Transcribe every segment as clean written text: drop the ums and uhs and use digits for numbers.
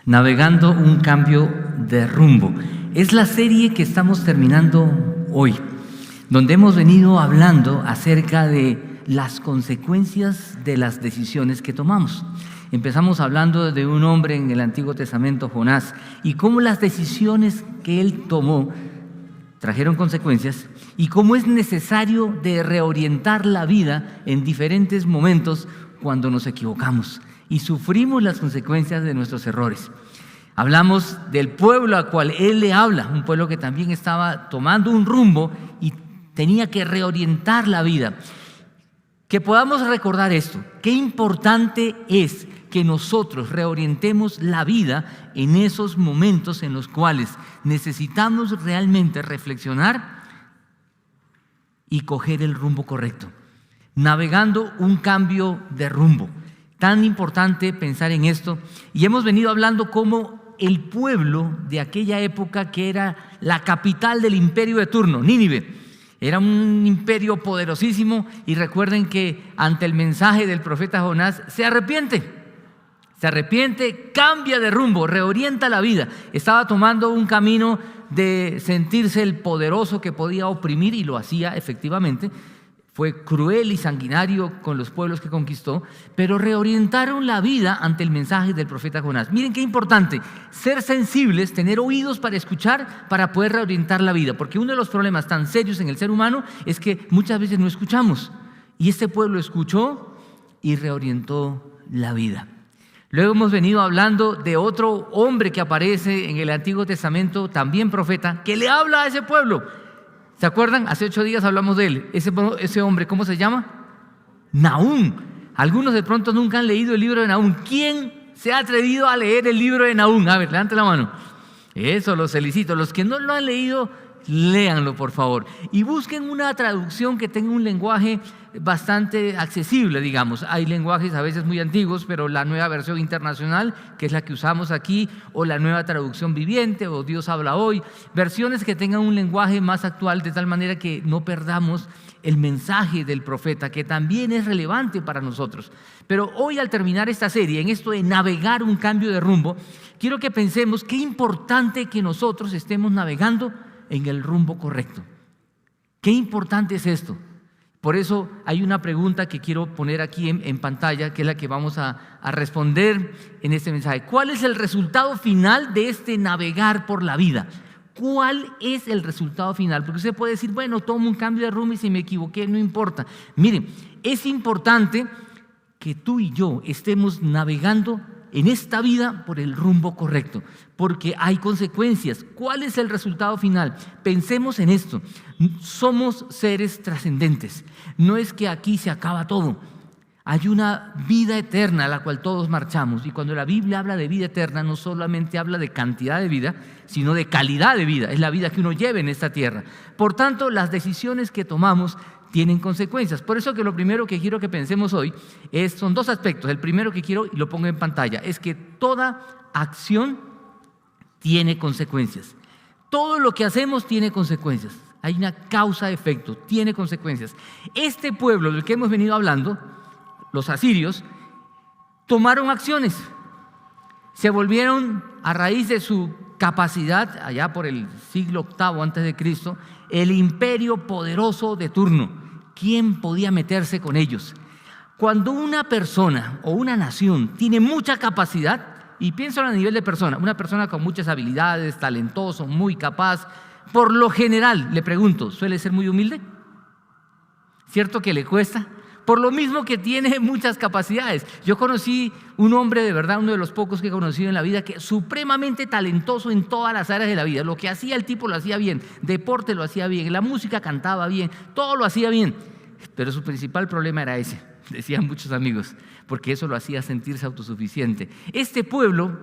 Navegando un cambio de rumbo. Es la serie que estamos terminando hoy, donde hemos venido hablando acerca de las consecuencias de las decisiones que tomamos. Empezamos hablando de un hombre en el Antiguo Testamento, Jonás, y cómo las decisiones que él tomó trajeron consecuencias y cómo es necesario de reorientar la vida en diferentes momentos cuando nos equivocamos y sufrimos las consecuencias de nuestros errores. Hablamos del pueblo al cual él le habla, un pueblo que también estaba tomando un rumbo y tenía que reorientar la vida. Que podamos recordar esto, qué importante es que nosotros reorientemos la vida en esos momentos en los cuales necesitamos realmente reflexionar y coger el rumbo correcto, navegando un cambio de rumbo. Tan importante pensar en esto, y hemos venido hablando cómo el pueblo de aquella época, que era la capital del imperio de turno, Nínive, era un imperio poderosísimo, y recuerden que ante el mensaje del profeta Jonás se arrepiente, cambia de rumbo, reorienta la vida. Estaba tomando un camino de sentirse el poderoso que podía oprimir, y lo hacía efectivamente. Fue cruel y sanguinario con los pueblos que conquistó, pero reorientaron la vida ante el mensaje del profeta Jonás. Miren qué importante, ser sensibles, tener oídos para escuchar, para poder reorientar la vida, porque uno de los problemas tan serios en el ser humano es que muchas veces no escuchamos, y este pueblo escuchó y reorientó la vida. Luego hemos venido hablando de otro hombre que aparece en el Antiguo Testamento, también profeta, que le habla a ese pueblo. ¿Se acuerdan? Hace 8 días hablamos de él. Ese hombre, ¿cómo se llama? Nahum. Algunos de pronto nunca han leído el libro de Nahum. ¿Quién se ha atrevido a leer el libro de Nahum? A ver, levante la mano. Eso, los felicito. Los que no lo han leído, léanlo, por favor. Y busquen una traducción que tenga un lenguaje bastante accesible, digamos. Hay lenguajes a veces muy antiguos, pero la nueva versión internacional, que es la que usamos aquí, o la nueva traducción viviente, o Dios habla hoy, versiones que tengan un lenguaje más actual, de tal manera que no perdamos el mensaje del profeta, que también es relevante para nosotros. Pero hoy, al terminar esta serie, en esto de navegar un cambio de rumbo, quiero que pensemos qué importante que nosotros estemos navegando en el rumbo correcto. Qué importante es esto. Por eso hay una pregunta que quiero poner aquí en pantalla, que es la que vamos a responder en este mensaje. ¿Cuál es el resultado final de este navegar por la vida? ¿Cuál es el resultado final? Porque usted puede decir, bueno, tomo un cambio de rumbo y si me equivoqué, no importa. Miren, es importante que tú y yo estemos navegando en esta vida por el rumbo correcto, porque hay consecuencias. ¿Cuál es el resultado final? Pensemos en esto. Somos seres trascendentes. No es que aquí se acaba todo. Hay una vida eterna a la cual todos marchamos. Y cuando la Biblia habla de vida eterna, no solamente habla de cantidad de vida, sino de calidad de vida. Es la vida que uno lleva en esta tierra. Por tanto, las decisiones que tomamos tienen consecuencias. Por eso que lo primero que quiero que pensemos hoy son 2 aspectos. El primero que quiero, y lo pongo en pantalla, es que toda acción tiene consecuencias. Todo lo que hacemos tiene consecuencias. Hay una causa-efecto, tiene consecuencias. Este pueblo del que hemos venido hablando, los asirios, tomaron acciones. Se volvieron, a raíz de su capacidad, allá por el siglo VIII antes de Cristo, el imperio poderoso de turno. ¿Quién podía meterse con ellos? Cuando una persona o una nación tiene mucha capacidad, y pienso a nivel de persona, una persona con muchas habilidades, talentoso, muy capaz, por lo general, le pregunto, ¿suele ser muy humilde? ¿Cierto que le cuesta? Por lo mismo que tiene muchas capacidades. Yo conocí un hombre, de verdad, uno de los pocos que he conocido en la vida, que es supremamente talentoso en todas las áreas de la vida. Lo que hacía el tipo lo hacía bien, deporte lo hacía bien, la música cantaba bien, todo lo hacía bien. Pero su principal problema era ese, decían muchos amigos, porque eso lo hacía sentirse autosuficiente. Este pueblo,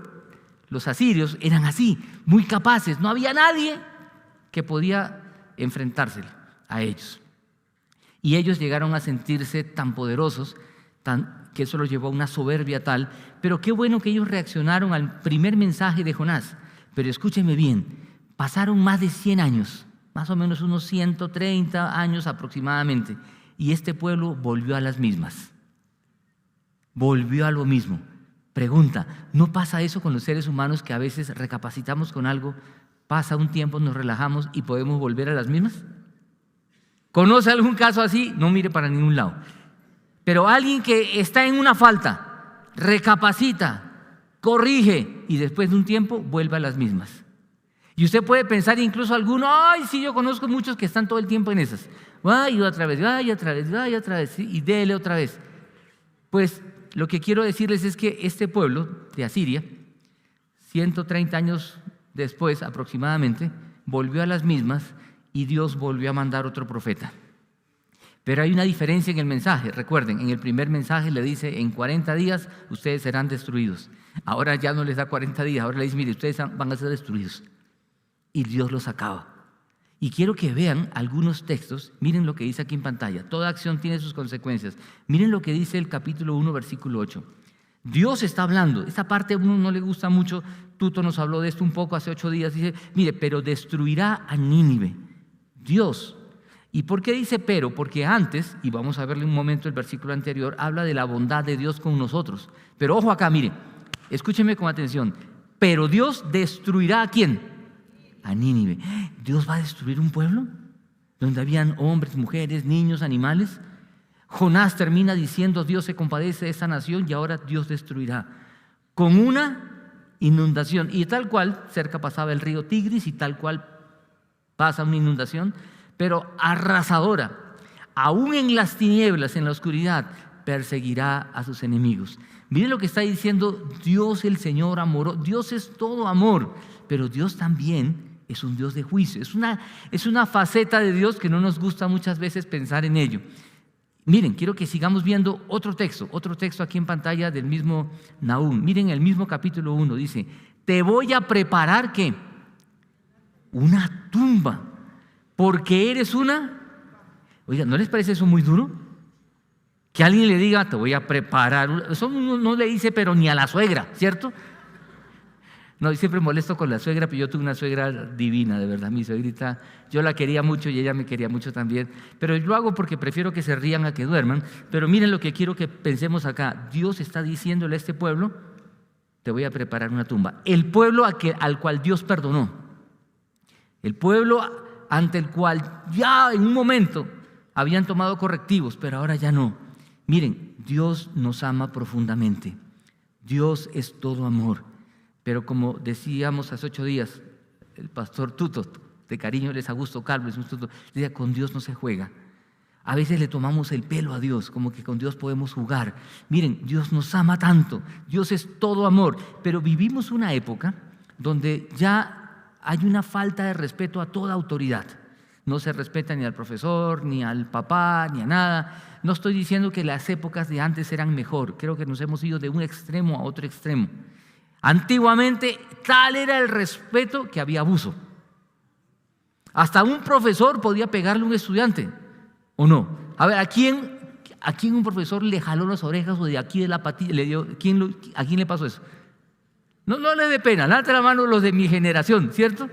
los asirios, eran así, muy capaces. No había nadie que podía enfrentarse a ellos. Y ellos llegaron a sentirse tan poderosos, que eso los llevó a una soberbia tal. Pero qué bueno que ellos reaccionaron al primer mensaje de Jonás. Pero escúchenme bien, pasaron más de 100 años, más o menos unos 130 años aproximadamente, y este pueblo volvió a las mismas. Volvió a lo mismo. Pregunta, ¿no pasa eso con los seres humanos que a veces recapacitamos con algo, pasa un tiempo, nos relajamos y podemos volver a las mismas? ¿Conoce algún caso así? No mire para ningún lado. Pero alguien que está en una falta, recapacita, corrige y después de un tiempo vuelve a las mismas. Y usted puede pensar incluso alguno, ay, sí, yo conozco muchos que están todo el tiempo en esas. Vaya otra vez, vaya otra vez, vaya otra vez, ¿sí? Y dele otra vez. Pues lo que quiero decirles es que este pueblo de Asiria, 130 años después aproximadamente, volvió a las mismas y Dios volvió a mandar otro profeta. Pero hay una diferencia en el mensaje. Recuerden, en el primer mensaje le dice, en 40 días ustedes serán destruidos. Ahora ya no les da 40 días, ahora le dice, mire, ustedes van a ser destruidos. Y Dios los acaba. Y quiero que vean algunos textos. Miren lo que dice aquí en pantalla. Toda acción tiene sus consecuencias. Miren lo que dice el capítulo 1, versículo 8. Dios está hablando. Esta parte a uno no le gusta mucho. Tuto nos habló de esto un poco hace 8 días. Dice, mire, pero destruirá a Nínive. Dios. ¿Y por qué dice pero? Porque antes, y vamos a verle un momento el versículo anterior, habla de la bondad de Dios con nosotros. Pero ojo acá, mire, escúcheme con atención. Pero Dios destruirá ¿a quién? A Nínive. ¿Dios va a destruir un pueblo? Donde habían hombres, mujeres, niños, animales. Jonás termina diciendo, Dios se compadece de esta nación y ahora Dios destruirá. Con una inundación. Y tal cual, cerca pasaba el río Tigris y tal cual pasa una inundación, pero arrasadora. Aún en las tinieblas, en la oscuridad, perseguirá a sus enemigos. Miren lo que está diciendo Dios el Señor amoroso. Dios es todo amor, pero Dios también es un Dios de juicio. Es una faceta de Dios que no nos gusta muchas veces pensar en ello. Miren, quiero que sigamos viendo otro texto aquí en pantalla del mismo Nahum. Miren el mismo capítulo 1, dice, te voy a preparar ¿qué? Una tumba, porque eres una... Oiga, ¿no les parece eso muy duro? Que alguien le diga, te voy a preparar... Eso no le dice, pero ni a la suegra, ¿cierto? No, siempre molesto con la suegra, pero yo tuve una suegra divina, de verdad, mi suegrita, yo la quería mucho y ella me quería mucho también, pero yo lo hago porque prefiero que se rían a que duerman. Pero miren lo que quiero que pensemos acá. Dios está diciéndole a este pueblo, te voy a preparar una tumba. El pueblo al cual Dios perdonó, el pueblo ante el cual ya en un momento habían tomado correctivos, pero ahora ya no. Miren, Dios nos ama profundamente, Dios es todo amor. Pero como decíamos hace 8 días, el pastor Tuto, de cariño les Augusto Calvo, decía, con Dios no se juega. A veces le tomamos el pelo a Dios, como que con Dios podemos jugar. Miren, Dios nos ama tanto, Dios es todo amor, pero vivimos una época donde ya hay una falta de respeto a toda autoridad. No se respeta ni al profesor, ni al papá, ni a nada. No estoy diciendo que las épocas de antes eran mejor, creo que nos hemos ido de un extremo a otro extremo. Antiguamente tal era el respeto que había abuso. Hasta un profesor podía pegarle a un estudiante, ¿o no? A ver, ¿a quién un profesor le jaló las orejas o de aquí de la patilla le dio? ¿A quién le pasó eso? No le dé pena, levante la mano los de mi generación, ¿cierto?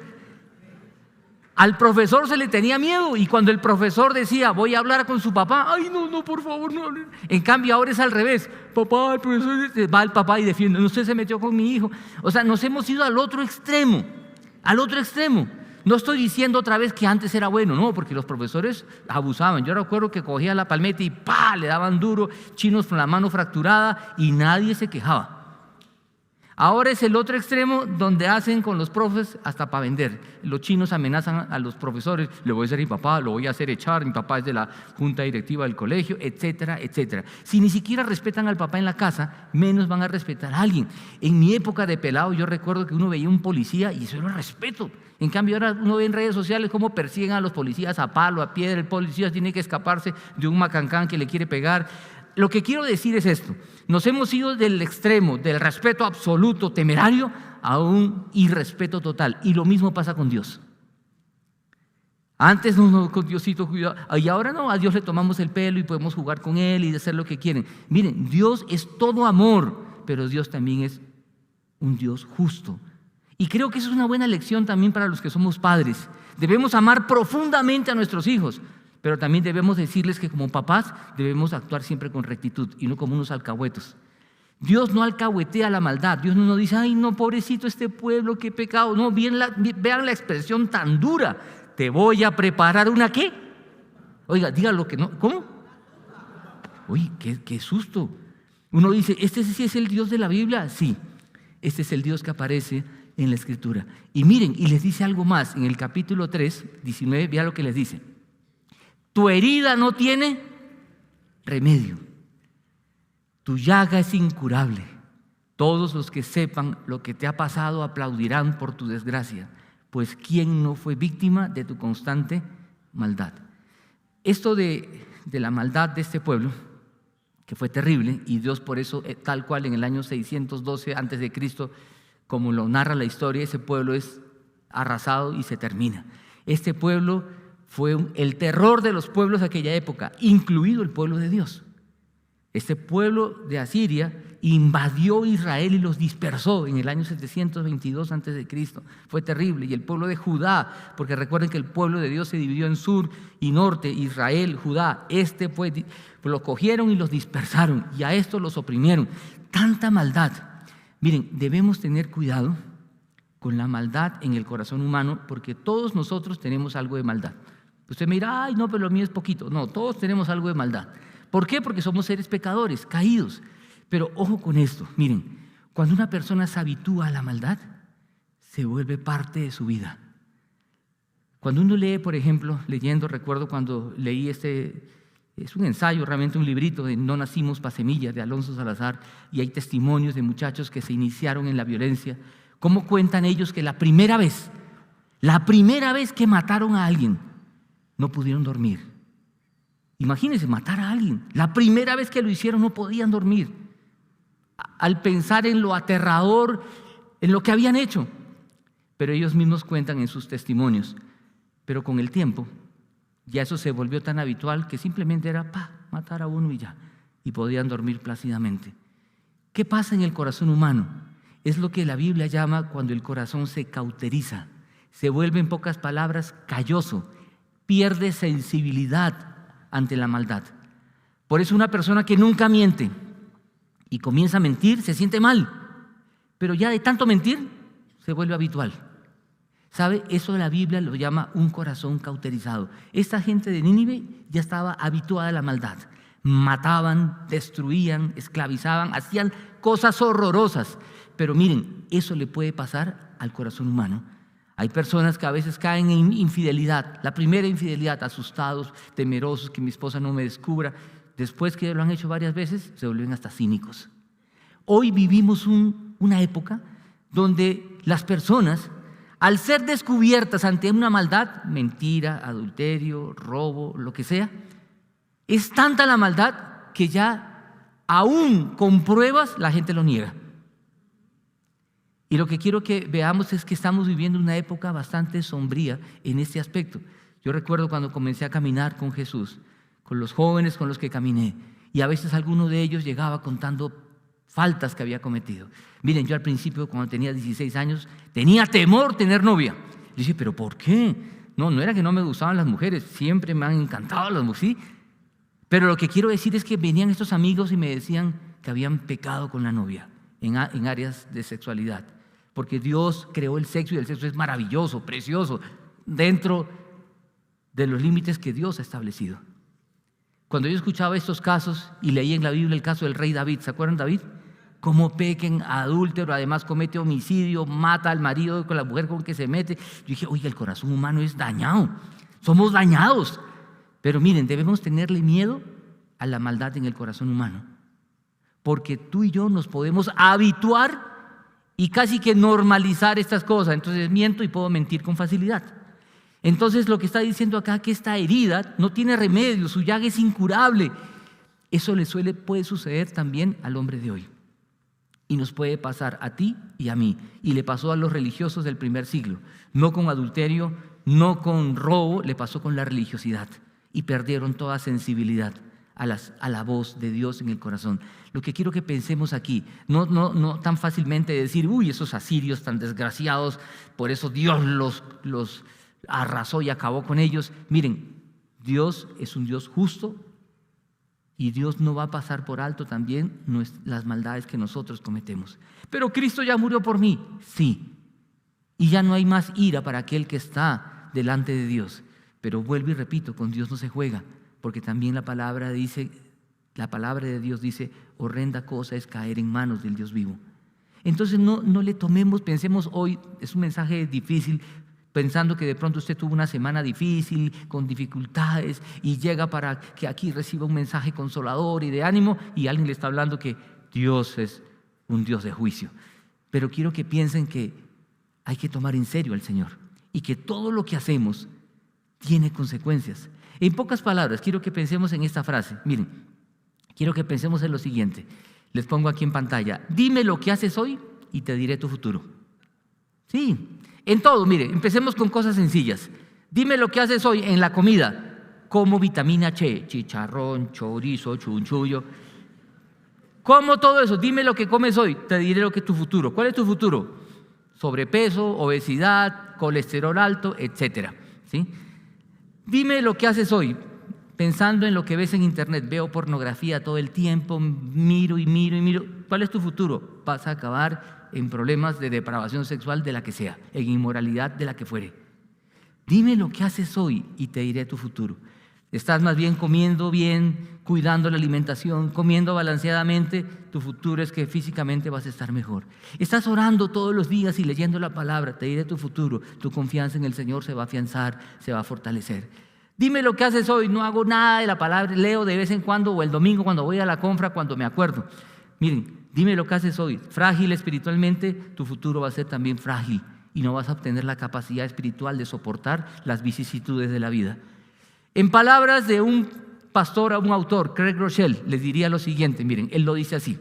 Al profesor se le tenía miedo y cuando el profesor decía, voy a hablar con su papá, ay, no, por favor, no. En cambio ahora es al revés, papá, el profesor, va el papá y defiende, usted se metió con mi hijo. O sea, nos hemos ido al otro extremo. No estoy diciendo otra vez que antes era bueno, no, porque los profesores abusaban. Yo recuerdo que cogía la palmeta y ¡pah!, le daban duro, chinos con la mano fracturada y nadie se quejaba. Ahora es el otro extremo donde hacen con los profes hasta para vender. Los chinos amenazan a los profesores, le voy a hacer a mi papá, lo voy a hacer echar, mi papá es de la junta directiva del colegio, etcétera, etcétera. Si ni siquiera respetan al papá en la casa, menos van a respetar a alguien. En mi época de pelado yo recuerdo que uno veía un policía y eso era respeto. En cambio ahora uno ve en redes sociales cómo persiguen a los policías a palo, a piedra, el policía tiene que escaparse de un macancán que le quiere pegar. Lo que quiero decir es esto, nos hemos ido del extremo, del respeto absoluto, temerario, a un irrespeto total. Y lo mismo pasa con Dios. Antes no, con Diosito, cuidado. Y ahora no, a Dios le tomamos el pelo y podemos jugar con Él y hacer lo que quieren. Miren, Dios es todo amor, pero Dios también es un Dios justo. Y creo que eso es una buena lección también para los que somos padres. Debemos amar profundamente a nuestros hijos, pero también debemos decirles que como papás debemos actuar siempre con rectitud y no como unos alcahuetos. Dios no alcahuetea la maldad. Dios no dice, ay, no, pobrecito este pueblo, qué pecado. No, vean la expresión tan dura. Te voy a preparar una ¿qué? Oiga, dígalo que no. ¿Cómo? Uy, qué susto. Uno dice, ¿este sí es el Dios de la Biblia? Sí, este es el Dios que aparece en la Escritura. Y miren, y les dice algo más. En el capítulo 3, 19, vean lo que les dice. Tu herida no tiene remedio. Tu llaga es incurable. Todos los que sepan lo que te ha pasado aplaudirán por tu desgracia, pues ¿quién no fue víctima de tu constante maldad? Esto de la maldad de este pueblo, que fue terrible, y Dios por eso, tal cual en el año 612 antes de Cristo, como lo narra la historia, ese pueblo es arrasado y se termina. Este pueblo fue el terror de los pueblos de aquella época, incluido el pueblo de Dios. Este pueblo de Asiria invadió Israel y los dispersó en el año 722 antes de Cristo. Fue terrible. Y el pueblo de Judá, porque recuerden que el pueblo de Dios se dividió en sur y norte, Israel, Judá. Lo cogieron y los dispersaron, y a estos los oprimieron. Tanta maldad. Miren, debemos tener cuidado con la maldad en el corazón humano, porque todos nosotros tenemos algo de maldad. Usted me dirá, ay, no, pero lo mío es poquito. No, todos tenemos algo de maldad. ¿Por qué? Porque somos seres pecadores, caídos. Pero ojo con esto, miren, cuando una persona se habitúa a la maldad, se vuelve parte de su vida. Cuando uno lee, por ejemplo, recuerdo cuando leí es un ensayo, realmente un librito de No nacimos pa' semillas de Alonso Salazar, y hay testimonios de muchachos que se iniciaron en la violencia. ¿Cómo cuentan ellos que la primera vez que mataron a alguien, no pudieron dormir? Imagínense, matar a alguien. La primera vez que lo hicieron no podían dormir, al pensar en lo aterrador, en lo que habían hecho. Pero ellos mismos cuentan en sus testimonios. Pero con el tiempo, ya eso se volvió tan habitual que simplemente era matar a uno y ya. Y podían dormir plácidamente. ¿Qué pasa en el corazón humano? Es lo que la Biblia llama cuando el corazón se cauteriza. Se vuelve, en pocas palabras, calloso. Pierde sensibilidad ante la maldad. Por eso una persona que nunca miente y comienza a mentir se siente mal, pero ya de tanto mentir se vuelve habitual. ¿Sabe? Eso la Biblia lo llama un corazón cauterizado. Esta gente de Nínive ya estaba habituada a la maldad. Mataban, destruían, esclavizaban, hacían cosas horrorosas. Pero miren, eso le puede pasar al corazón humano. Hay personas que a veces caen en infidelidad. La primera infidelidad, asustados, temerosos, que mi esposa no me descubra. Después que lo han hecho varias veces, se vuelven hasta cínicos. Hoy vivimos una época donde las personas, al ser descubiertas ante una maldad, mentira, adulterio, robo, lo que sea, es tanta la maldad que ya, aún con pruebas, la gente lo niega. Y lo que quiero que veamos es que estamos viviendo una época bastante sombría en este aspecto. Yo recuerdo cuando comencé a caminar con Jesús, con los jóvenes con los que caminé, y a veces alguno de ellos llegaba contando faltas que había cometido. Miren, yo al principio, cuando tenía 16 años, tenía temor tener novia. Yo dije, ¿pero por qué? No era que no me gustaban las mujeres, siempre me han encantado las mujeres, sí. Pero lo que quiero decir es que venían estos amigos y me decían que habían pecado con la novia en áreas de sexualidad. Porque Dios creó el sexo y el sexo es maravilloso, precioso, dentro de los límites que Dios ha establecido. Cuando yo escuchaba estos casos y leí en la Biblia el caso del rey David, ¿se acuerdan de David? Cómo pequen adúltero, además comete homicidio, mata al marido con la mujer con que se mete. Yo dije, oiga, el corazón humano es dañado, somos dañados. Pero miren, debemos tenerle miedo a la maldad en el corazón humano, porque tú y yo nos podemos habituar y casi que normalizar estas cosas. Entonces miento y puedo mentir con facilidad. Entonces lo que está diciendo acá, que esta herida no tiene remedio, su llaga es incurable. Eso puede suceder también al hombre de hoy. Y nos puede pasar a ti y a mí. Y le pasó a los religiosos del primer siglo. No con adulterio, no con robo, le pasó con la religiosidad. Y perdieron toda sensibilidad a la voz de Dios en el corazón. Lo que quiero que pensemos aquí, no tan fácilmente decir, uy, esos asirios tan desgraciados, por eso Dios los arrasó y acabó con ellos. Miren, Dios es un Dios justo Y Dios no va a pasar por alto también las maldades que nosotros cometemos. Pero Cristo ya murió por mí, sí. Y ya no hay más ira para aquel que está delante de Dios. Pero vuelvo y repito, con Dios no se juega, porque también la palabra de Dios dice, horrenda cosa es caer en manos del Dios vivo. Entonces no le tomemos, pensemos hoy, es un mensaje difícil, pensando que de pronto usted tuvo una semana difícil, con dificultades, y llega para que aquí reciba un mensaje consolador y de ánimo, y alguien le está hablando que Dios es un Dios de juicio. Pero quiero que piensen que hay que tomar en serio al Señor, y que todo lo que hacemos tiene consecuencias. En pocas palabras, quiero que pensemos en esta frase. Miren, quiero que pensemos en lo siguiente. Les pongo aquí en pantalla. Dime lo que haces hoy y te diré tu futuro. Sí, en todo, mire, empecemos con cosas sencillas. Dime lo que haces hoy en la comida. Como vitamina C, chicharrón, chorizo, chunchullo. Como todo eso. Dime lo que comes hoy, te diré lo que es tu futuro. ¿Cuál es tu futuro? Sobrepeso, obesidad, colesterol alto, etcétera. ¿Sí? Dime lo que haces hoy. Pensando en lo que ves en internet, veo pornografía todo el tiempo, miro y miro y miro. ¿Cuál es tu futuro? Vas a acabar en problemas de depravación sexual de la que sea, en inmoralidad de la que fuere. Dime lo que haces hoy y te diré tu futuro. Estás más bien comiendo bien, cuidando la alimentación, comiendo balanceadamente, tu futuro es que físicamente vas a estar mejor. Estás orando todos los días y leyendo la palabra, te diré tu futuro. Tu confianza en el Señor se va a afianzar, se va a fortalecer. Dime lo que haces hoy, no hago nada de la palabra, leo de vez en cuando o el domingo cuando voy a la compra, cuando me acuerdo. Miren, dime lo que haces hoy, frágil espiritualmente, tu futuro va a ser también frágil y no vas a obtener la capacidad espiritual de soportar las vicisitudes de la vida. En palabras de un pastor, un autor, Craig Rochelle, les diría lo siguiente, miren, él lo dice así,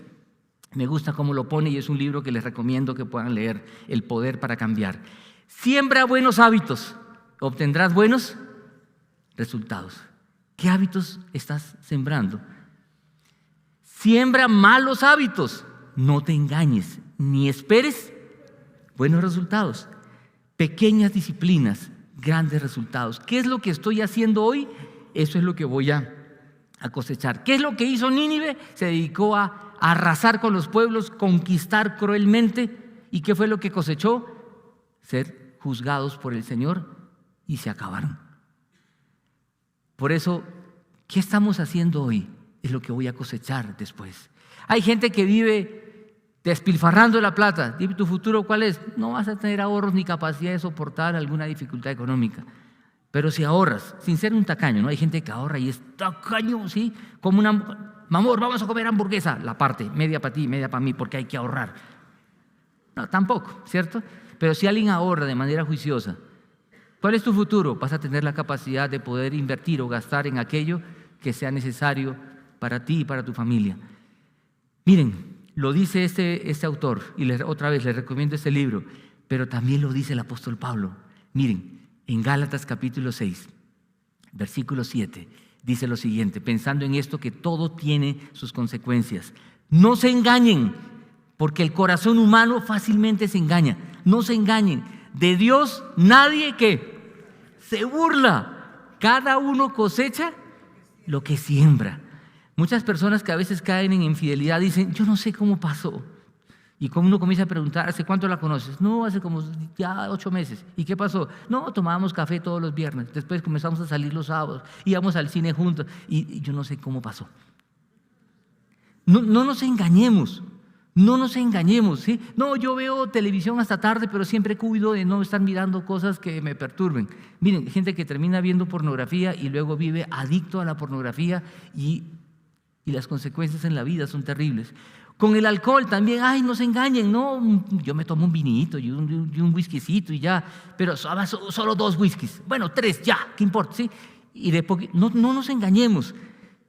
me gusta cómo lo pone y es un libro que les recomiendo que puedan leer, El poder para cambiar. Siembra buenos hábitos, obtendrás buenos resultados. ¿Qué hábitos estás sembrando? Siembra malos hábitos. No te engañes, ni esperes buenos resultados. Pequeñas disciplinas, grandes resultados. ¿Qué es lo que estoy haciendo hoy? Eso es lo que voy a cosechar. ¿Qué es lo que hizo Nínive? Se dedicó a arrasar con los pueblos, conquistar cruelmente. ¿Y qué fue lo que cosechó? Ser juzgados por el Señor y se acabaron. Por eso, ¿qué estamos haciendo hoy? Es lo que voy a cosechar después. Hay gente que vive despilfarrando la plata. Dime tu futuro, ¿cuál es? No vas a tener ahorros ni capacidad de soportar alguna dificultad económica. Pero si ahorras, sin ser un tacaño, ¿no? Hay gente que ahorra y es tacaño, ¿sí? Como amor, vamos a comer hamburguesa. La parte, media para ti, media para mí, porque hay que ahorrar. No, tampoco, ¿cierto? Pero si alguien ahorra de manera juiciosa, ¿cuál es tu futuro? Vas a tener la capacidad de poder invertir o gastar en aquello que sea necesario para ti y para tu familia. Miren, lo dice este autor, y otra vez les recomiendo este libro, pero también lo dice el apóstol Pablo. Miren, en Gálatas capítulo 6, versículo 7, dice lo siguiente, pensando en esto que todo tiene sus consecuencias. No se engañen, porque el corazón humano fácilmente se engaña. No se engañen. De Dios nadie que se burla. Cada uno cosecha lo que siembra. Muchas personas que a veces caen en infidelidad dicen, yo no sé cómo pasó. Y como uno comienza a preguntar, ¿hace cuánto la conoces? No, hace como ya 8 meses. ¿Y qué pasó? No, tomábamos café todos los viernes. Después comenzamos a salir los sábados. Íbamos al cine juntos. Y yo no sé cómo pasó. No nos engañemos. No nos engañemos, ¿sí? No, yo veo televisión hasta tarde, pero siempre cuido de no estar mirando cosas que me perturben. Miren, gente que termina viendo pornografía y luego vive adicto a la pornografía y las consecuencias en la vida son terribles. Con el alcohol también, ay, no se engañen, no, yo me tomo un vinito y un whiskycito y ya, pero solo 2 whiskies, bueno, 3 ya, ¿qué importa? ¿Sí? Y no nos engañemos.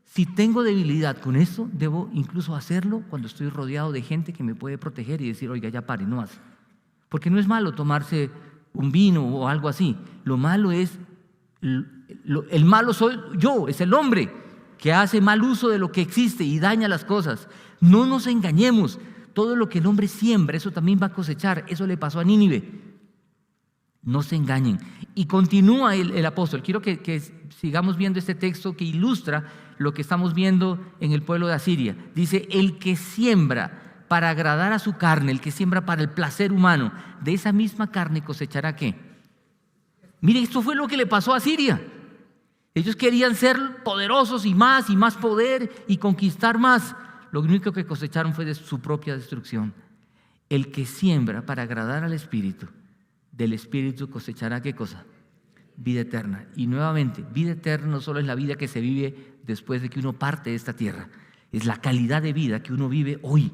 Si tengo debilidad con esto, debo incluso hacerlo cuando estoy rodeado de gente que me puede proteger y decir, oiga, ya pare, no hace. Porque no es malo tomarse un vino o algo así. Lo malo es, el malo soy yo, es el hombre que hace mal uso de lo que existe y daña las cosas. No nos engañemos. Todo lo que el hombre siembra, eso también va a cosechar. Eso le pasó a Nínive. No se engañen. Y continúa el apóstol. Quiero que sigamos viendo este texto que ilustra lo que estamos viendo en el pueblo de Asiria. Dice, el que siembra para agradar a su carne, el que siembra para el placer humano, de esa misma carne cosechará ¿qué? Mire, esto fue lo que le pasó a Asiria. Ellos querían ser poderosos y más poder y conquistar más. Lo único que cosecharon fue de su propia destrucción. El que siembra para agradar al Espíritu, del Espíritu cosechará ¿qué cosa? Vida eterna. Y nuevamente, vida eterna no solo es la vida que se vive después de que uno parte de esta tierra, es la calidad de vida que uno vive hoy.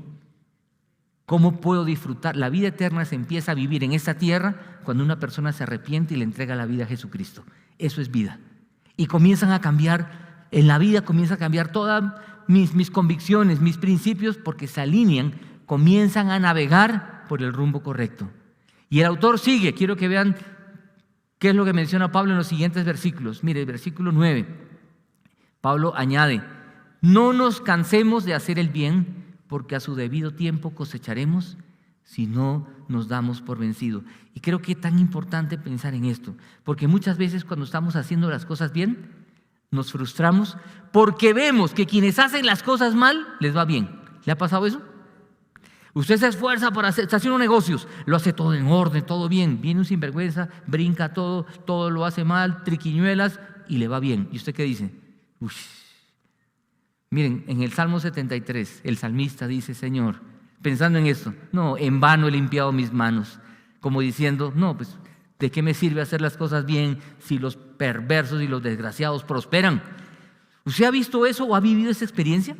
¿Cómo puedo disfrutar? La vida eterna se empieza a vivir en esta tierra cuando una persona se arrepiente y le entrega la vida a Jesucristo. Eso es vida. Y comienzan a cambiar, en la vida comienza a cambiar todas mis convicciones, mis principios, porque se alinean, comienzan a navegar por el rumbo correcto. Y el autor sigue, quiero que vean qué es lo que menciona Pablo en los siguientes versículos. Mire, el versículo 9, Pablo añade, no nos cansemos de hacer el bien, porque a su debido tiempo cosecharemos si no nos damos por vencido. Y creo que es tan importante pensar en esto, porque muchas veces cuando estamos haciendo las cosas bien, nos frustramos porque vemos que quienes hacen las cosas mal, les va bien. ¿Le ha pasado eso? Usted se esfuerza para está haciendo negocios, lo hace todo en orden, todo bien. Viene un sinvergüenza, brinca todo lo hace mal, triquiñuelas y le va bien. ¿Y usted qué dice? Uy. Miren, en el Salmo 73, el salmista dice, Señor, pensando en esto, no, en vano he limpiado mis manos, como diciendo, no, pues, ¿de qué me sirve hacer las cosas bien si los perversos y los desgraciados prosperan? ¿Usted ha visto eso o ha vivido esa experiencia?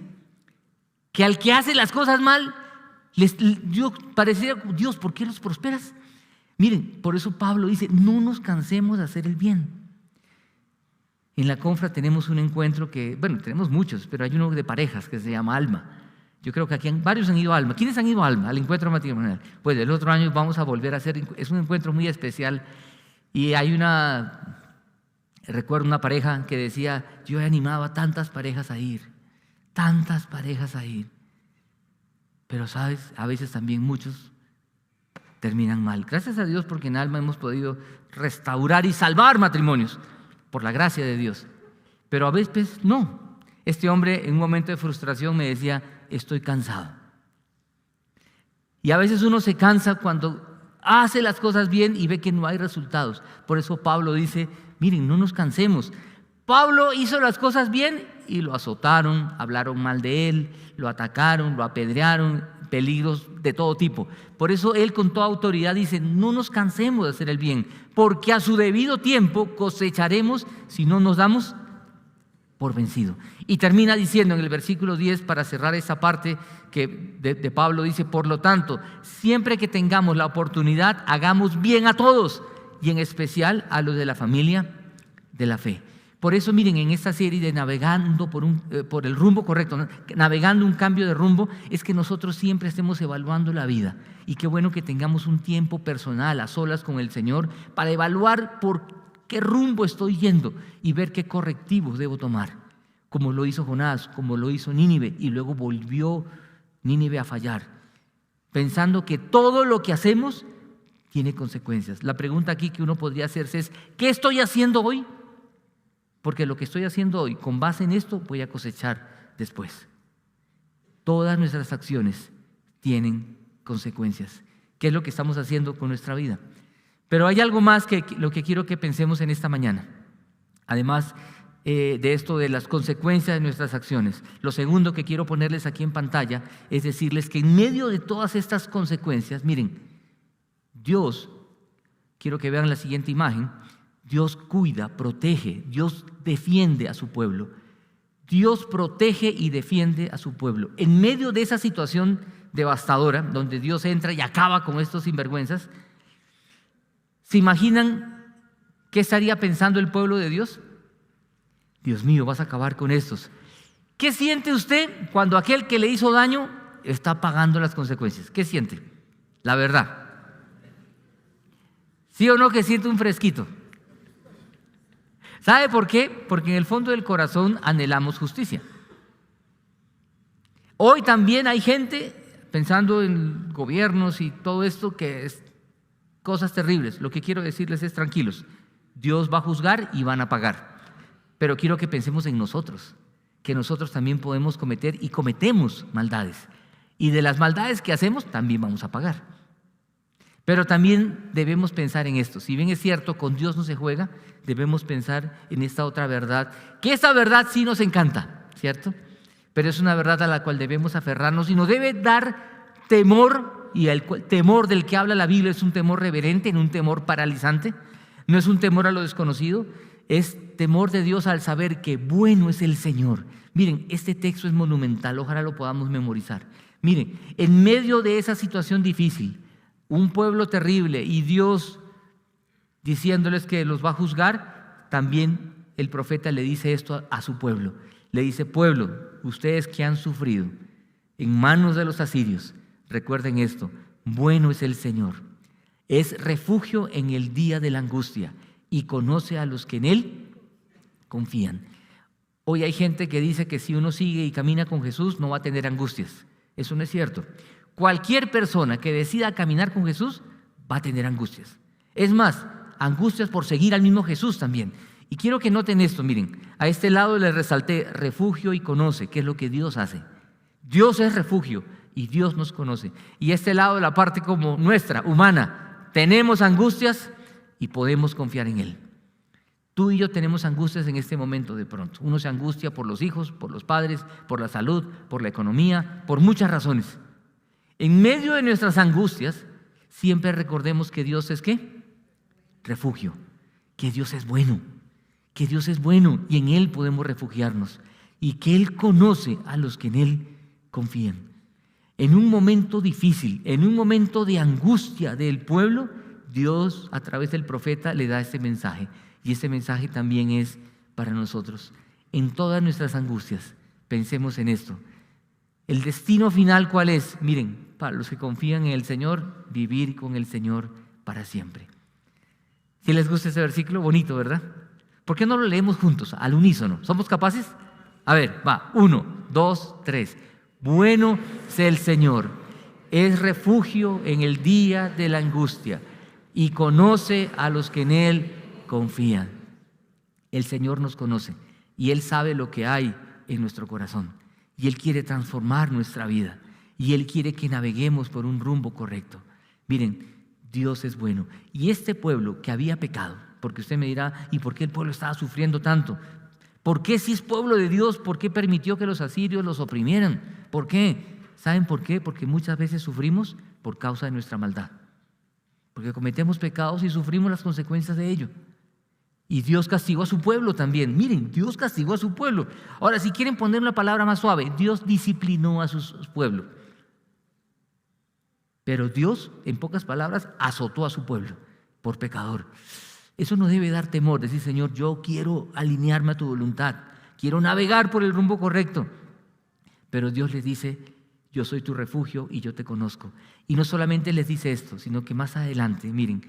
Que al que hace las cosas mal, pareciera, Dios, ¿por qué los prosperas? Miren, por eso Pablo dice, no nos cansemos de hacer el bien. En la Confra tenemos un encuentro que, bueno, tenemos muchos, pero hay uno de parejas que se llama Alma. Yo creo que aquí varios han ido a Alma. ¿Quiénes han ido a Alma, al encuentro matrimonial? Pues el otro año vamos a volver a hacer, es un encuentro muy especial. Y hay recuerdo una pareja que decía, yo he animado a tantas parejas a ir. Pero sabes, a veces también muchos terminan mal. Gracias a Dios porque en Alma hemos podido restaurar y salvar matrimonios, por la gracia de Dios. Pero a veces no. Este hombre en un momento de frustración me decía, estoy cansado. Y a veces uno se cansa cuando hace las cosas bien y ve que no hay resultados. Por eso Pablo dice, miren, no nos cansemos. Pablo hizo las cosas bien y lo azotaron, hablaron mal de él, lo atacaron, lo apedrearon, peligros de todo tipo. Por eso él con toda autoridad dice, no nos cansemos de hacer el bien, porque a su debido tiempo cosecharemos si no nos damos por vencido. Y termina diciendo en el versículo 10, para cerrar esa parte que de Pablo, dice, por lo tanto, siempre que tengamos la oportunidad, hagamos bien a todos, y en especial a los de la familia de la fe. Por eso, miren, en esta serie de navegando por el rumbo correcto, ¿no? Navegando un cambio de rumbo, es que nosotros siempre estemos evaluando la vida. Y qué bueno que tengamos un tiempo personal, a solas con el Señor, para evaluar por qué rumbo estoy yendo y ver qué correctivos debo tomar. Como lo hizo Jonás, como lo hizo Nínive, y luego volvió Nínive a fallar. Pensando que todo lo que hacemos tiene consecuencias. La pregunta aquí que uno podría hacerse es, ¿qué estoy haciendo hoy? Porque lo que estoy haciendo hoy, con base en esto, voy a cosechar después. Todas nuestras acciones tienen consecuencias. ¿Qué es lo que estamos haciendo con nuestra vida? Pero hay algo más que lo que quiero que pensemos en esta mañana. Además de esto de las consecuencias de nuestras acciones. Lo segundo que quiero ponerles aquí en pantalla es decirles que en medio de todas estas consecuencias, miren, Dios, quiero que vean la siguiente imagen, Dios cuida, protege, Dios defiende a su pueblo. Dios protege y defiende a su pueblo. En medio de esa situación devastadora, donde Dios entra y acaba con estos sinvergüenzas, ¿se imaginan qué estaría pensando el pueblo de Dios? Dios mío, vas a acabar con estos. ¿Qué siente usted cuando aquel que le hizo daño está pagando las consecuencias? ¿Qué siente? La verdad. ¿Sí o no que siente un fresquito? ¿Sabe por qué? Porque en el fondo del corazón anhelamos justicia. Hoy también hay gente, pensando en gobiernos y todo esto, que es cosas terribles. Lo que quiero decirles es tranquilos. Dios va a juzgar y van a pagar. Pero quiero que pensemos en nosotros. que nosotros también podemos cometer y cometemos maldades. Y de las maldades que hacemos también vamos a pagar. Pero también debemos pensar en esto. Si bien es cierto, con Dios no se juega, debemos pensar en esta otra verdad, que esta verdad sí nos encanta, ¿cierto? Pero es una verdad a la cual debemos aferrarnos y nos debe dar temor, y el temor del que habla la Biblia es un temor reverente, no un temor paralizante, no es un temor a lo desconocido, es temor de Dios al saber que bueno es el Señor. Miren, este texto es monumental, ojalá lo podamos memorizar. Miren, en medio de esa situación difícil, un pueblo terrible y Dios diciéndoles que los va a juzgar, también el profeta le dice esto a su pueblo. Le dice: pueblo, ustedes que han sufrido en manos de los asirios, recuerden esto, bueno es el Señor, es refugio en el día de la angustia y conoce a los que en Él confían. Hoy hay gente que dice que si uno sigue y camina con Jesús no va a tener angustias. Eso no es cierto. Cualquier persona que decida caminar con Jesús va a tener angustias. Es más, angustias por seguir al mismo Jesús también. Y quiero que noten esto, miren, a este lado les resalté refugio y conoce, que es lo que Dios hace. Dios es refugio y Dios nos conoce. Y a este lado, la parte como nuestra, humana, tenemos angustias y podemos confiar en Él. Tú y yo tenemos angustias en este momento de pronto. Uno se angustia por los hijos, por los padres, por la salud, por la economía, por muchas razones. En medio de nuestras angustias, siempre recordemos que Dios es ¿qué? Refugio, que Dios es bueno, que Dios es bueno y en Él podemos refugiarnos y que Él conoce a los que en Él confían. En un momento difícil, en un momento de angustia del pueblo, Dios a través del profeta le da este mensaje. Y este mensaje también es para nosotros. En todas nuestras angustias, pensemos en esto. ¿El destino final cuál es? Miren, para los que confían en el Señor, vivir con el Señor para siempre. Si les gusta ese versículo, bonito, ¿verdad? ¿Por qué no lo leemos juntos, al unísono? ¿Somos capaces? A ver, va, 1, 2, 3. Bueno es el Señor, es refugio en el día de la angustia y conoce a los que en Él confían. El Señor nos conoce y Él sabe lo que hay en nuestro corazón y Él quiere transformar nuestra vida y Él quiere que naveguemos por un rumbo correcto. Miren, Dios es bueno y este pueblo que había pecado, porque usted me dirá, ¿y por qué el pueblo estaba sufriendo tanto? ¿Por qué si es pueblo de Dios, por qué permitió que los asirios los oprimieran? ¿Por qué? ¿Saben por qué? Porque muchas veces sufrimos por causa de nuestra maldad, porque cometemos pecados y sufrimos las consecuencias de ello. Y Dios castigó a su pueblo también. Miren, Dios castigó a su pueblo. Ahora, si quieren poner una palabra más suave, Dios disciplinó a su pueblo. Pero Dios, en pocas palabras, azotó a su pueblo por pecador. Eso no debe dar temor, decir: Señor, yo quiero alinearme a tu voluntad, quiero navegar por el rumbo correcto. Pero Dios les dice: yo soy tu refugio y yo te conozco. Y no solamente les dice esto, sino que más adelante, miren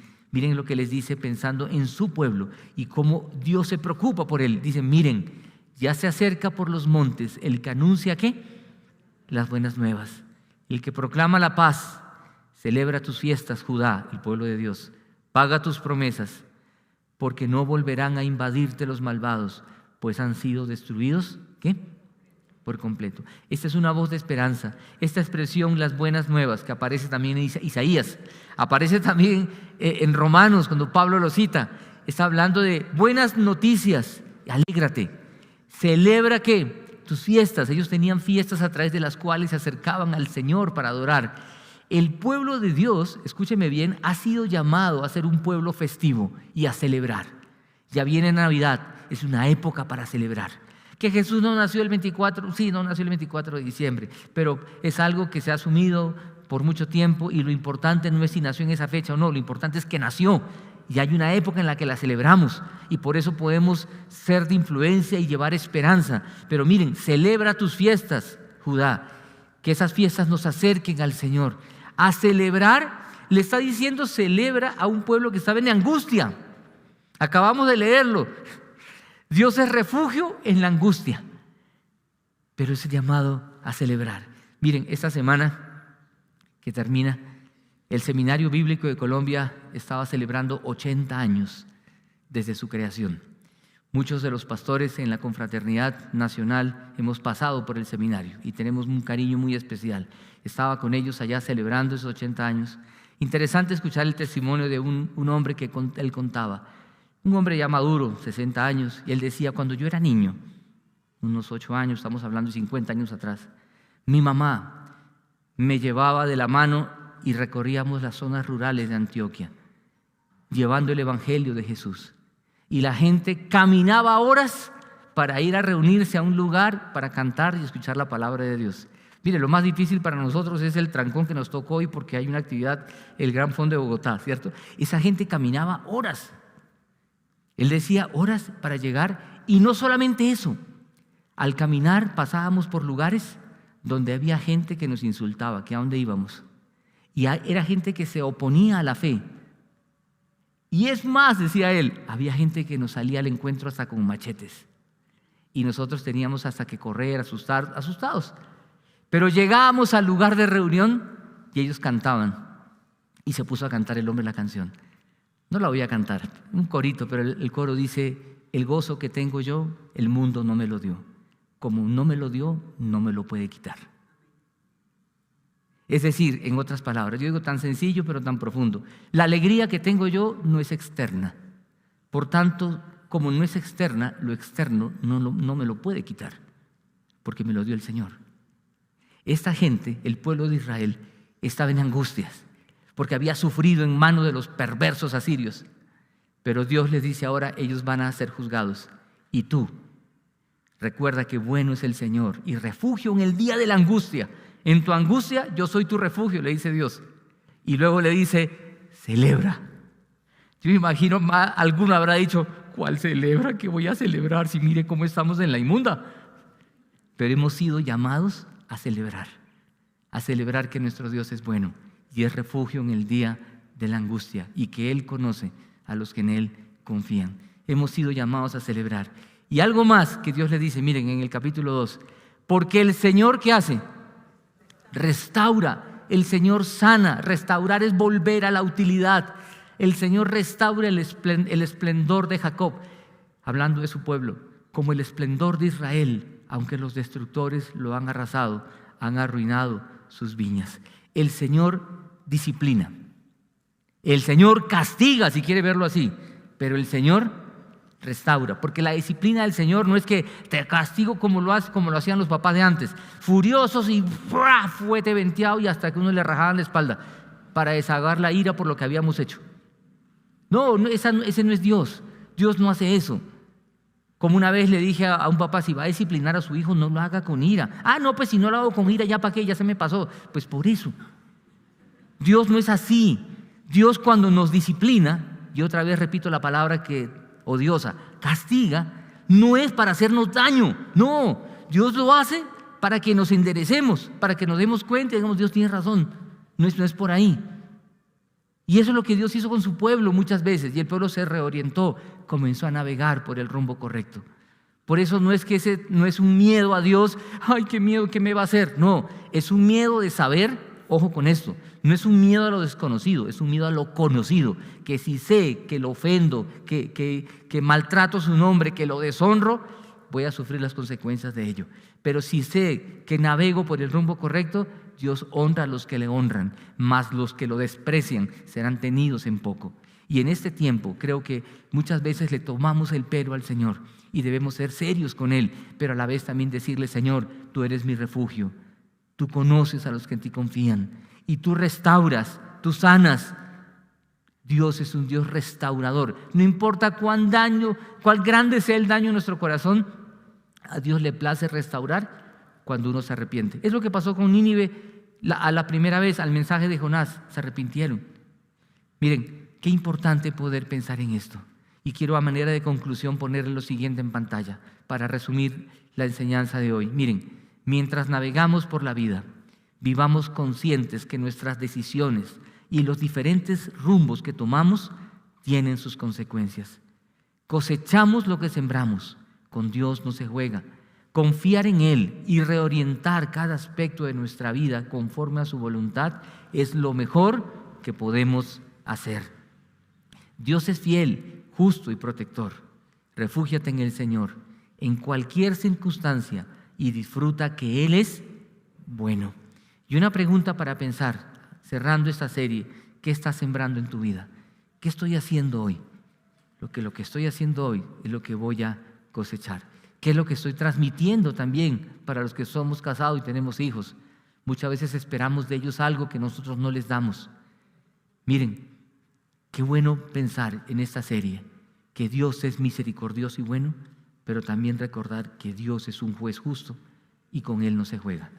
lo que les dice pensando en su pueblo y cómo Dios se preocupa por él. Dicen: miren, ya se acerca por los montes el que anuncia ¿qué? Las buenas nuevas. El que proclama la paz. Celebra tus fiestas, Judá, el pueblo de Dios. Paga tus promesas, porque no volverán a invadirte los malvados, pues han sido destruidos ¿qué? Por completo. Esta es una voz de esperanza. Esta expresión, las buenas nuevas, que aparece también en Isaías, aparece también en Romanos, cuando Pablo lo cita, está hablando de buenas noticias. Alégrate, celebra ¿qué? Tus fiestas. Ellos tenían fiestas a través de las cuales se acercaban al Señor para adorar. El pueblo de Dios, escúcheme bien, ha sido llamado a ser un pueblo festivo y a celebrar. Ya viene Navidad, es una época para celebrar. Que Jesús no nació el 24, sí, no nació el 24 de diciembre, pero es algo que se ha asumido por mucho tiempo y lo importante no es si nació en esa fecha o no, lo importante es que nació y hay una época en la que la celebramos y por eso podemos ser de influencia y llevar esperanza. Pero miren, celebra tus fiestas, Judá, que esas fiestas nos acerquen al Señor. A celebrar, le está diciendo, celebra a un pueblo que estaba en angustia. Acabamos de leerlo. Dios es refugio en la angustia, pero es llamado a celebrar. Miren, esta semana que termina, el Seminario Bíblico de Colombia estaba celebrando 80 años desde su creación. Muchos de los pastores en la Confraternidad Nacional hemos pasado por el seminario y tenemos un cariño muy especial. Estaba con ellos allá celebrando esos 80 años. Interesante escuchar el testimonio de un hombre que él contaba. Un hombre ya maduro, 60 años, y él decía, cuando yo era niño, unos 8 años, estamos hablando de 50 años atrás, mi mamá me llevaba de la mano y recorríamos las zonas rurales de Antioquia, llevando el Evangelio de Jesús. Y la gente caminaba horas para ir a reunirse a un lugar para cantar y escuchar la palabra de Dios. Mire, lo más difícil para nosotros es el trancón que nos tocó hoy porque hay una actividad, el Gran Fondo de Bogotá, ¿cierto? Esa gente caminaba horas. Él decía horas para llegar, y no solamente eso. Al caminar pasábamos por lugares donde había gente que nos insultaba, que a dónde íbamos. Y era gente que se oponía a la fe. Y es más, decía él, había gente que nos salía al encuentro hasta con machetes. Y nosotros teníamos hasta que correr, asustados. Pero llegábamos al lugar de reunión y ellos cantaban. Y se puso a cantar el hombre la canción. No la voy a cantar, un corito, pero el coro dice, el gozo que tengo yo, el mundo no me lo dio. Como no me lo dio, no me lo puede quitar. Es decir, en otras palabras, yo digo tan sencillo pero tan profundo. La alegría que tengo yo no es externa. Por tanto, como no es externa, lo externo no me lo puede quitar, porque me lo dio el Señor. Esta gente, el pueblo de Israel, estaba en angustias, porque había sufrido en manos de los perversos asirios. Pero Dios les dice ahora, ellos van a ser juzgados. Y tú, recuerda que bueno es el Señor y refugio en el día de la angustia. En tu angustia yo soy tu refugio, le dice Dios. Y luego le dice, celebra. Yo me imagino, alguno habrá dicho, ¿cuál celebra? ¿Qué voy a celebrar si mire cómo estamos en la inmunda? Pero hemos sido llamados a celebrar que nuestro Dios es bueno y es refugio en el día de la angustia y que Él conoce a los que en Él confían. Hemos sido llamados a celebrar. Y algo más que Dios le dice, miren, en el capítulo 2, porque el Señor, ¿qué hace? Restaura, el Señor sana. Restaurar es volver a la utilidad. El Señor restaura el esplendor de Jacob, hablando de su pueblo, como el esplendor de Israel, aunque los destructores lo han arrasado, han arruinado sus viñas. El Señor disciplina, el Señor castiga, si quiere verlo así, pero el Señor restaura, porque la disciplina del Señor no es que te castigo como lo hacían los papás de antes, furiosos y fuete venteado y hasta que uno le rajaban la espalda para desahogar la ira por lo que habíamos hecho. No, ese no es Dios. Dios no hace eso. Como una vez le dije a un papá, si va a disciplinar a su hijo, no lo haga con ira. Ah, no, pues si no lo hago con ira, ¿ya para qué? Ya se me pasó. Pues por eso. Dios no es así. Dios cuando nos disciplina, y otra vez repito la palabra que odiosa, castiga, no es para hacernos daño. No, Dios lo hace para que nos enderecemos, para que nos demos cuenta y digamos, Dios tiene razón. No es por ahí. Y eso es lo que Dios hizo con su pueblo muchas veces, y el pueblo se reorientó, comenzó a navegar por el rumbo correcto. Por eso no es que ese no es un miedo a Dios, ay, qué miedo, ¿qué me va a hacer? No, es un miedo de saber, ojo con esto, no es un miedo a lo desconocido, es un miedo a lo conocido, que si sé que lo ofendo, que maltrato su nombre, que lo deshonro, voy a sufrir las consecuencias de ello. Pero si sé que navego por el rumbo correcto, Dios honra a los que le honran, mas los que lo desprecian serán tenidos en poco. Y en este tiempo creo que muchas veces le tomamos el pelo al Señor y debemos ser serios con Él, pero a la vez también decirle, Señor, tú eres mi refugio, tú conoces a los que en ti confían y tú restauras, tú sanas. Dios es un Dios restaurador. No importa cuán grande sea el daño en nuestro corazón, a Dios le place restaurar cuando uno se arrepiente. Es lo que pasó con Nínive a la primera vez, al mensaje de Jonás, se arrepintieron. Miren, qué importante poder pensar en esto. Y quiero a manera de conclusión ponerle lo siguiente en pantalla para resumir la enseñanza de hoy. Miren, mientras navegamos por la vida, vivamos conscientes que nuestras decisiones y los diferentes rumbos que tomamos tienen sus consecuencias. Cosechamos lo que sembramos. Con Dios no se juega. Confiar en Él y reorientar cada aspecto de nuestra vida conforme a su voluntad es lo mejor que podemos hacer. Dios es fiel, justo y protector. Refúgiate en el Señor en cualquier circunstancia y disfruta que Él es bueno. Y una pregunta para pensar, cerrando esta serie: ¿qué estás sembrando en tu vida? ¿Qué estoy haciendo hoy? Lo que estoy haciendo hoy es lo que voy a cosechar. ¿Qué es lo que estoy transmitiendo también para los que somos casados y tenemos hijos? Muchas veces esperamos de ellos algo que nosotros no les damos. Miren, qué bueno pensar en esta serie que Dios es misericordioso y bueno, pero también recordar que Dios es un juez justo y con Él no se juega.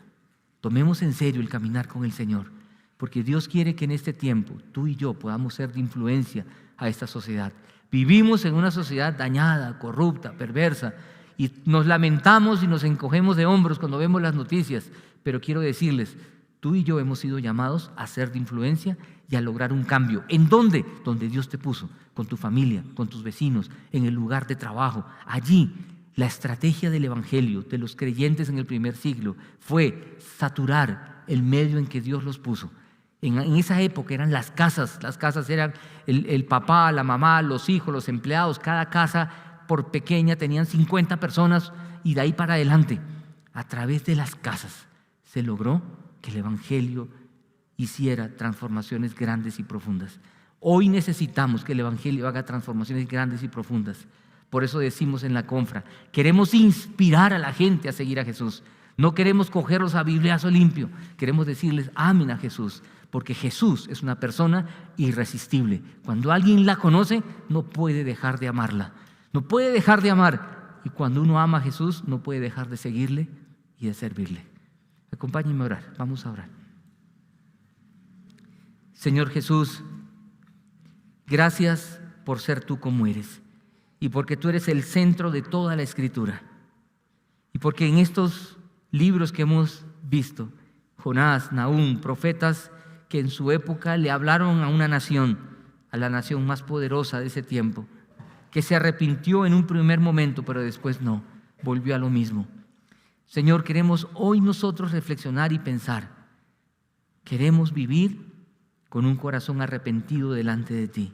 Tomemos en serio el caminar con el Señor, porque Dios quiere que en este tiempo tú y yo podamos ser de influencia a esta sociedad. Vivimos en una sociedad dañada, corrupta, perversa, y nos lamentamos y nos encogemos de hombros cuando vemos las noticias, pero quiero decirles, tú y yo hemos sido llamados a ser de influencia y a lograr un cambio. ¿En dónde? Donde Dios te puso, con tu familia, con tus vecinos, en el lugar de trabajo. Allí, la estrategia del Evangelio, de los creyentes en el primer siglo, fue saturar el medio en que Dios los puso. En esa época eran las casas eran el papá, la mamá, los hijos, los empleados. Cada casa, por pequeña, tenían 50 personas y de ahí para adelante. A través de las casas se logró que el Evangelio hiciera transformaciones grandes y profundas. Hoy necesitamos que el Evangelio haga transformaciones grandes y profundas. Por eso decimos en la confra, queremos inspirar a la gente a seguir a Jesús. No queremos cogerlos a bibliazo limpio, queremos decirles amen a Jesús, porque Jesús es una persona irresistible. Cuando alguien la conoce, no puede dejar de amarla, no puede dejar de amar. Y cuando uno ama a Jesús, no puede dejar de seguirle y de servirle. Acompáñenme a orar, vamos a orar. Señor Jesús, gracias por ser tú como eres y porque tú eres el centro de toda la Escritura. Y porque en estos libros que hemos visto, Jonás, Nahum, profetas que en su época le hablaron a una nación, a la nación más poderosa de ese tiempo, que se arrepintió en un primer momento, pero después no, volvió a lo mismo. Señor, queremos hoy nosotros reflexionar y pensar. Queremos vivir con un corazón arrepentido delante de ti.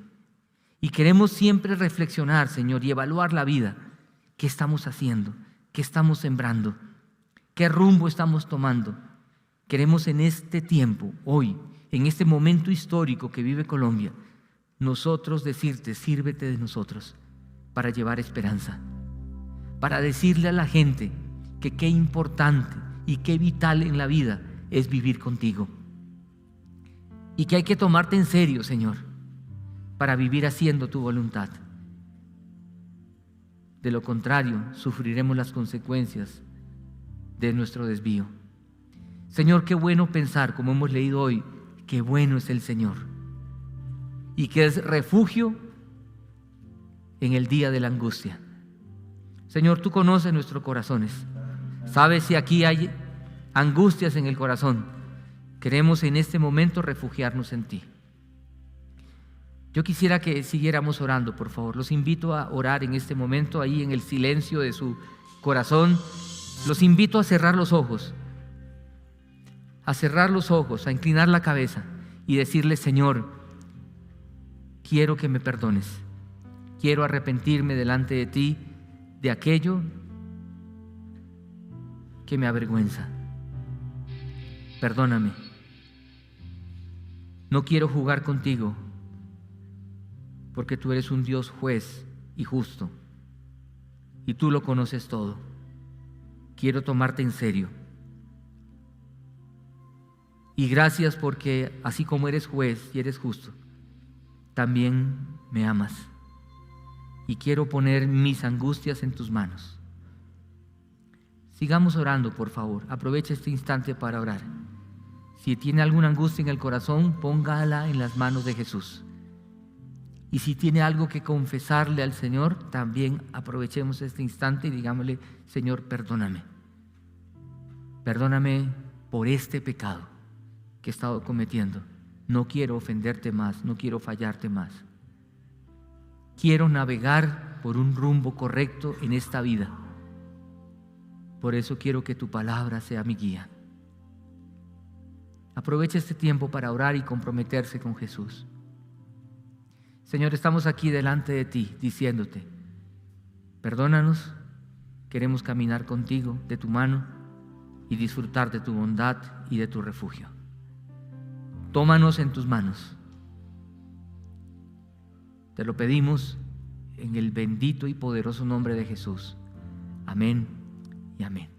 Y queremos siempre reflexionar, Señor, y evaluar la vida. ¿Qué estamos haciendo? ¿Qué estamos sembrando? ¿Qué rumbo estamos tomando? Queremos en este tiempo, hoy, en este momento histórico que vive Colombia, nosotros decirte, sírvete de nosotros para llevar esperanza, para decirle a la gente que qué importante y qué vital en la vida es vivir contigo. Y que hay que tomarte en serio, Señor, para vivir haciendo tu voluntad. De lo contrario, sufriremos las consecuencias de nuestro desvío. Señor, qué bueno pensar, como hemos leído hoy, qué bueno es el Señor y que es refugio en el día de la angustia. Señor, tú conoces nuestros corazones. Sabes si aquí hay angustias en el corazón. Queremos en este momento refugiarnos en ti. Yo quisiera que siguiéramos orando, por favor. Los invito a orar en este momento, ahí en el silencio de su corazón. Los invito a cerrar los ojos, a inclinar la cabeza y decirle: Señor, quiero que me perdones. Quiero arrepentirme delante de ti de aquello que me avergüenza. Perdóname. No quiero jugar contigo, porque tú eres un Dios juez y justo, y tú lo conoces todo. Quiero tomarte en serio. Y gracias porque así como eres juez y eres justo, también me amas. Y quiero poner mis angustias en tus manos. Sigamos orando, por favor. Aprovecha este instante para orar. Si tiene alguna angustia en el corazón, póngala en las manos de Jesús. Y si tiene algo que confesarle al Señor, también aprovechemos este instante y digámosle: Señor, perdóname. Perdóname por este pecado que he estado cometiendo. No quiero ofenderte más, no quiero fallarte más. Quiero navegar por un rumbo correcto en esta vida. Por eso quiero que tu palabra sea mi guía. Aprovecha este tiempo para orar y comprometerse con Jesús. Señor, estamos aquí delante de ti diciéndote: Perdónanos, queremos caminar contigo de tu mano y disfrutar de tu bondad y de tu refugio. Tómanos en tus manos. Te lo pedimos en el bendito y poderoso nombre de Jesús. Amén y amén.